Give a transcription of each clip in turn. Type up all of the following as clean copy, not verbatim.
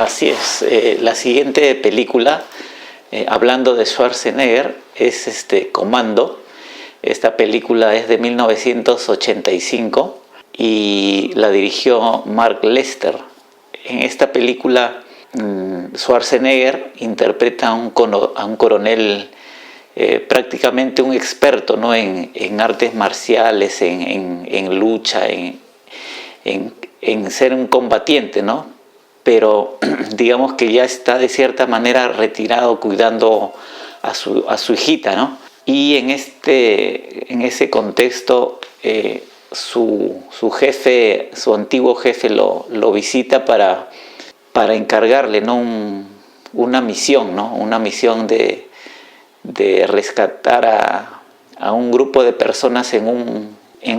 Así es. La siguiente película, hablando de Schwarzenegger, es Commando. Esta película es de 1985 y la dirigió Mark Lester. En esta película, Schwarzenegger interpreta a un coronel, prácticamente un experto, ¿no?, en artes marciales, en lucha, en ser un combatiente, ¿no? Pero digamos que ya está de cierta manera retirado cuidando a su hijita, ¿no? Y en ese contexto, su jefe, su antiguo jefe lo visita para encargarle, ¿no?, una misión, ¿no? Una misión de rescatar a un grupo de personas en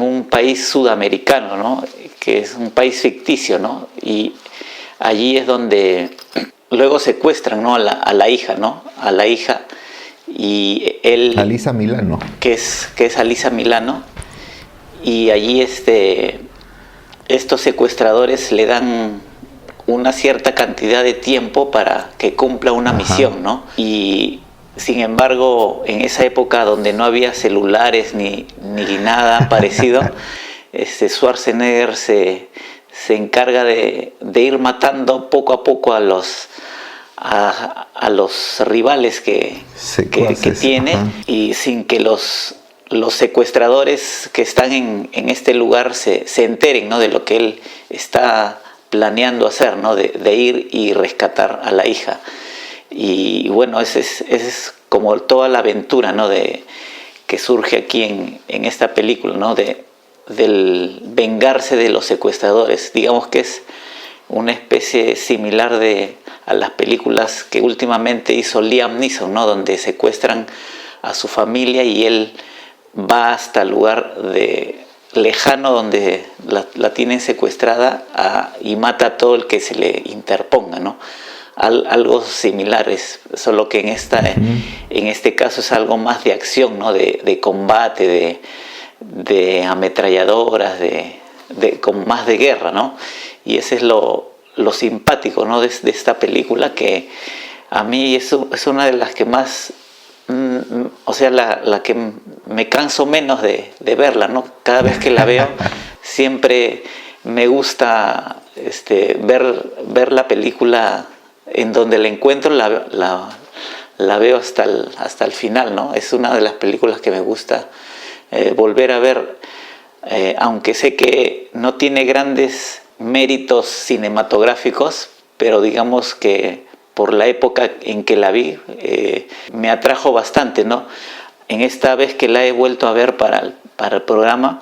un país sudamericano, ¿no?, que es un país ficticio, ¿no? Y allí es donde luego secuestran, ¿no?, a la hija, ¿no? A la hija, y él... Alyssa Milano. Que es Alyssa Milano. Y allí estos secuestradores le dan una cierta cantidad de tiempo para que cumpla una misión, ¿no? Y sin embargo, en esa época donde no había celulares ni nada parecido, Schwarzenegger se encarga de ir matando poco a poco a los rivales que tiene, y sin que los secuestradores que están en este lugar se enteren, ¿no?, de lo que él está planeando hacer, ¿no?, de ir y rescatar a la hija. Y bueno, esa es como toda la aventura, ¿no?, que surge aquí en esta película, ¿no?, del vengarse de los secuestradores. Digamos que es una especie similar a las películas que últimamente hizo Liam Neeson, ¿no?, donde secuestran a su familia y él va hasta el lugar lejano donde la tienen secuestrada y mata a todo el que se le interponga, ¿no? Algo similar, solo que en este caso es algo más de acción, ¿no?, de combate, de ametralladoras, con más de guerra, ¿no? Y ese es lo simpático, ¿no?, de esta película, que a mí es una de las que más, o sea, la que me canso menos de verla, ¿no? Cada vez que la veo siempre me gusta ver la película en donde la encuentro, la veo hasta el final, ¿no? Es una de las películas que me gusta volver a ver, aunque sé que no tiene grandes méritos cinematográficos, pero digamos que por la época en que la vi, me atrajo bastante, ¿no? En esta vez que la he vuelto a ver para el programa,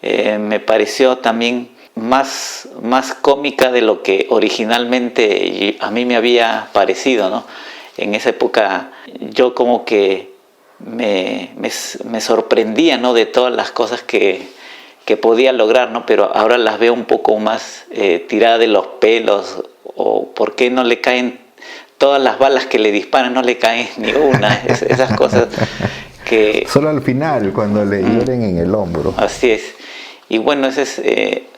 me pareció también más cómica de lo que originalmente a mí me había parecido, ¿no? En esa época yo como que me sorprendía, ¿no?, de todas las cosas que podía lograr, ¿no? Pero ahora las veo un poco más tiradas de los pelos, o por qué no le caen todas las balas que le disparan, no le caen ni una, esas cosas que... Solo al final, cuando le hieren en el hombro. Así es. Y bueno, esa es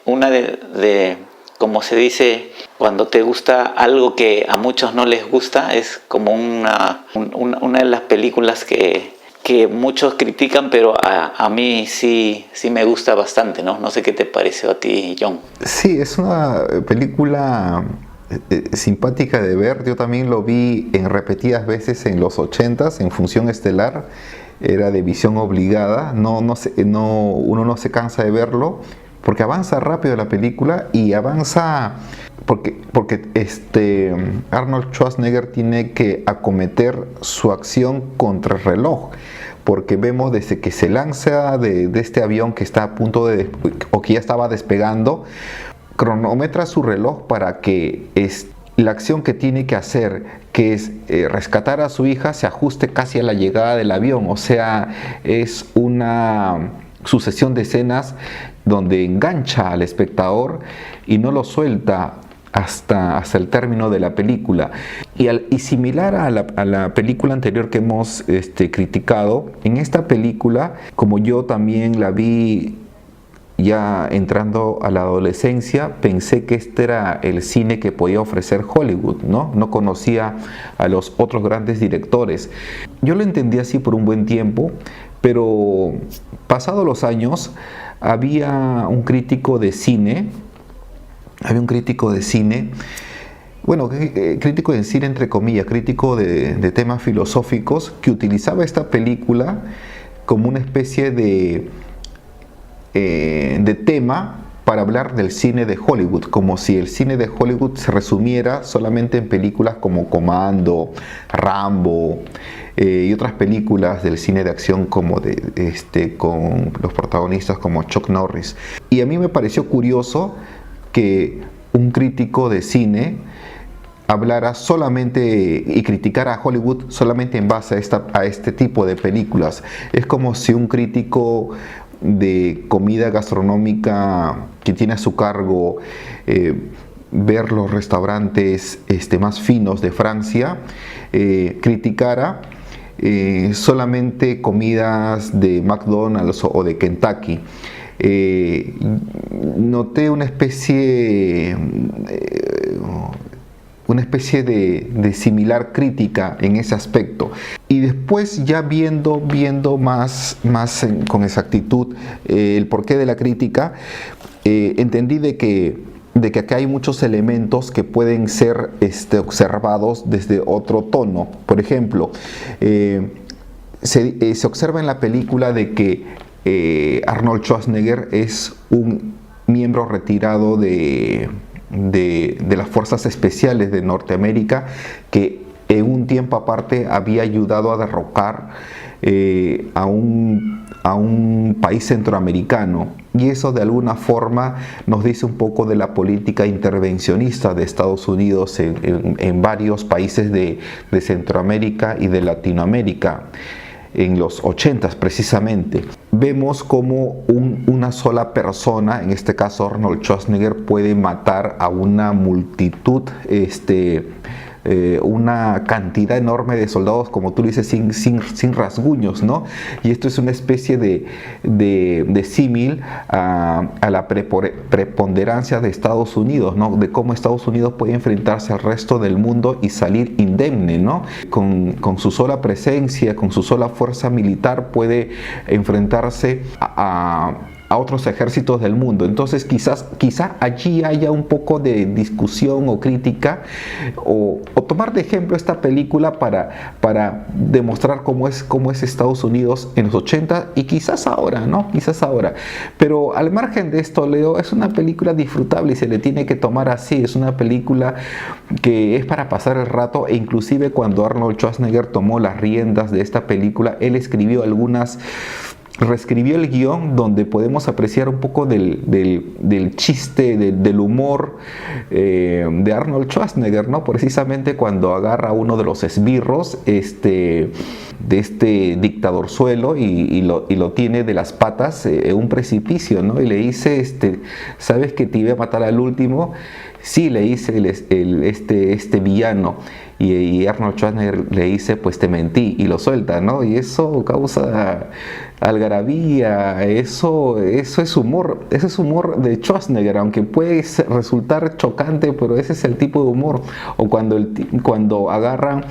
una de, como se dice, cuando te gusta algo que a muchos no les gusta, es como una de las películas que muchos critican, pero a mí sí me gusta bastante, ¿no? No sé qué te pareció a ti, John. Sí, es una película simpática de ver. Yo también lo vi en repetidas veces en los 80s, en función estelar. Era de visión obligada. Uno no se cansa de verlo, porque avanza rápido la película, y avanza porque Arnold Schwarzenegger tiene que acometer su acción contra el reloj, porque vemos desde que se lanza de este avión que está a punto o que ya estaba despegando, cronometra su reloj para que la acción que tiene que hacer, que es rescatar a su hija, se ajuste casi a la llegada del avión. O sea, es una sucesión de escenas donde engancha al espectador y no lo suelta hasta el término de la película. Y similar a la película anterior que hemos criticado, en esta película, como yo también la vi ya entrando a la adolescencia, pensé que este era el cine que podía ofrecer Hollywood, ¿no? No conocía a los otros grandes directores. Yo lo entendí así por un buen tiempo, pero pasados los años había un crítico de cine, bueno, crítico de cine entre comillas, crítico de temas filosóficos, que utilizaba esta película como una especie de tema para hablar del cine de Hollywood, como si el cine de Hollywood se resumiera solamente en películas como Comando, Rambo y otras películas del cine de acción como con los protagonistas como Chuck Norris. Y a mí me pareció curioso que un crítico de cine hablara solamente y criticara a Hollywood solamente en base a este tipo de películas. Es como si un crítico de comida gastronómica que tiene a su cargo ver los restaurantes más finos de Francia, criticara solamente comidas de McDonald's o de Kentucky. Noté una especie de similar crítica en ese aspecto. Y después ya viendo más con exactitud el porqué de la crítica, entendí de que acá hay muchos elementos que pueden ser observados desde otro tono. Por ejemplo, se observa en la película de que Arnold Schwarzenegger es un miembro retirado de las fuerzas especiales de Norteamérica, que en un tiempo aparte había ayudado a derrocar a un país centroamericano, y eso de alguna forma nos dice un poco de la política intervencionista de Estados Unidos en varios países de Centroamérica y de Latinoamérica. En los 80s precisamente, vemos como una sola persona, en este caso Arnold Schwarzenegger, puede matar a una multitud, una cantidad enorme de soldados, como tú dices, sin rasguños, ¿no? Y esto es una especie de símil a la preponderancia de Estados Unidos, ¿no? De cómo Estados Unidos puede enfrentarse al resto del mundo y salir indemne, ¿no? Con su sola presencia, con su sola fuerza militar, puede enfrentarse a otros ejércitos del mundo. Entonces quizá allí haya un poco de discusión o crítica, o tomar de ejemplo esta película para demostrar cómo es Estados Unidos en los 80 y quizás ahora, ¿no? Quizás ahora. Pero al margen de esto, Leo, es una película disfrutable y se le tiene que tomar así. Es una película que es para pasar el rato, e inclusive cuando Arnold Schwarzenegger tomó las riendas de esta película, él reescribió el guión, donde podemos apreciar un poco del chiste, del humor de Arnold Schwarzenegger, ¿no? Precisamente cuando agarra a uno de los esbirros de este dictadorzuelo y lo tiene de las patas en un precipicio, ¿no? Y le dice, ¿sabes que te iba a matar al último? Sí, le dice este villano. Y Arnold Schwarzenegger le dice, pues te mentí, y lo suelta, ¿no? Y eso causa algarabía, eso es humor, ese es humor de Schwarzenegger, aunque puede resultar chocante, pero ese es el tipo de humor. O cuando agarran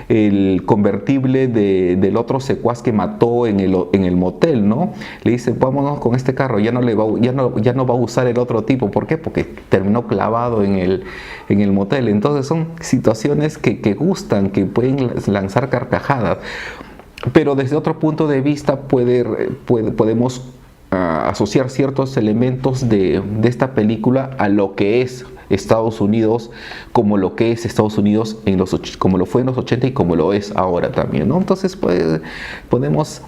el convertible del otro secuaz que mató en el motel, ¿no? Le dice, vámonos con este carro, ya no va a usar el otro tipo. ¿Por qué? Porque terminó clavado en el motel. Entonces son situaciones que gustan, que pueden lanzar carcajadas. Pero desde otro punto de vista podemos asociar ciertos elementos de esta película a lo que es Estados Unidos, como lo que es Estados Unidos como lo fue en los 80 y como lo es ahora también, ¿no? Entonces podemos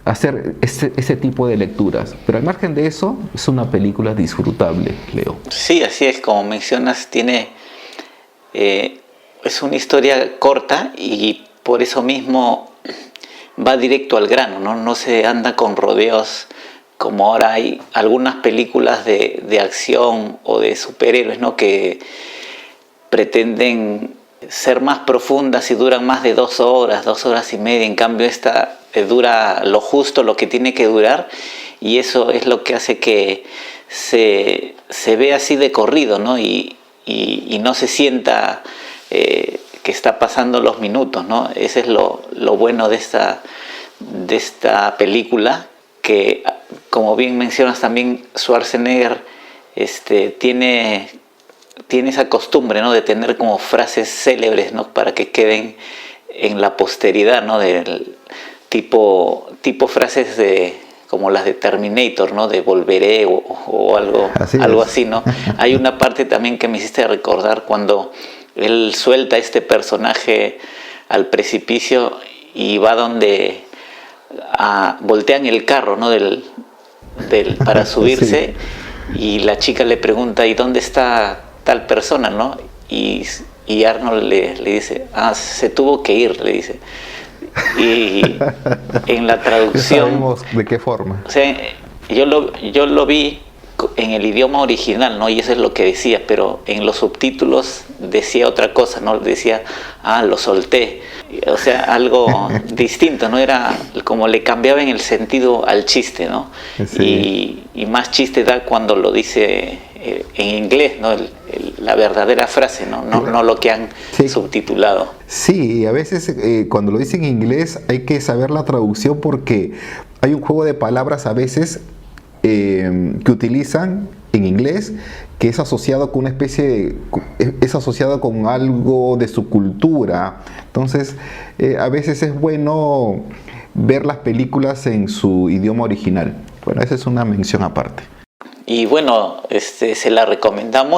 hacer ese tipo de lecturas, pero al margen de eso es una película disfrutable, Leo. Sí, así es, como mencionas, es una historia corta y por eso mismo va directo al grano, no se anda con rodeos como ahora hay algunas películas de acción o de superhéroes, ¿no? Que pretenden ser más profundas y duran más de 2 horas y media. En cambio esta dura lo justo, lo que tiene que durar, y eso es lo que hace que se vea así de corrido, ¿no? Y no se sienta que está pasando los minutos, ¿no? Ese es lo bueno de esta película, que como bien mencionas también, Schwarzenegger tiene esa costumbre, ¿no?, de tener como frases célebres, ¿no?, para que queden en la posteridad, ¿no?, del tipo frases como las de Terminator, ¿no?, de volveré o algo así, ¿no? Hay una parte también que me hiciste recordar cuando él suelta a este personaje al precipicio y va donde voltean el carro, ¿no?, para subirse, y la chica le pregunta, ¿y dónde está tal persona, no? Y Arnold le dice, se tuvo que ir, le dice. Y en la traducción, sabemos de qué forma. O sea, yo lo vi en el idioma original, ¿no? Y eso es lo que decía, pero en los subtítulos decía otra cosa, ¿no? Decía, lo solté. O sea, algo distinto, ¿no? Era como le cambiaba en el sentido al chiste, ¿no? Sí. Y más chiste da cuando lo dice en inglés, ¿no? La verdadera frase, ¿no? No lo que han subtitulado. Sí, a veces cuando lo dicen en inglés hay que saber la traducción, porque hay un juego de palabras a veces que utilizan en inglés, que es asociado con es asociado con algo de su cultura. Entonces a veces es bueno ver las películas en su idioma original. Bueno, esa es una mención aparte. Y bueno, se la recomendamos.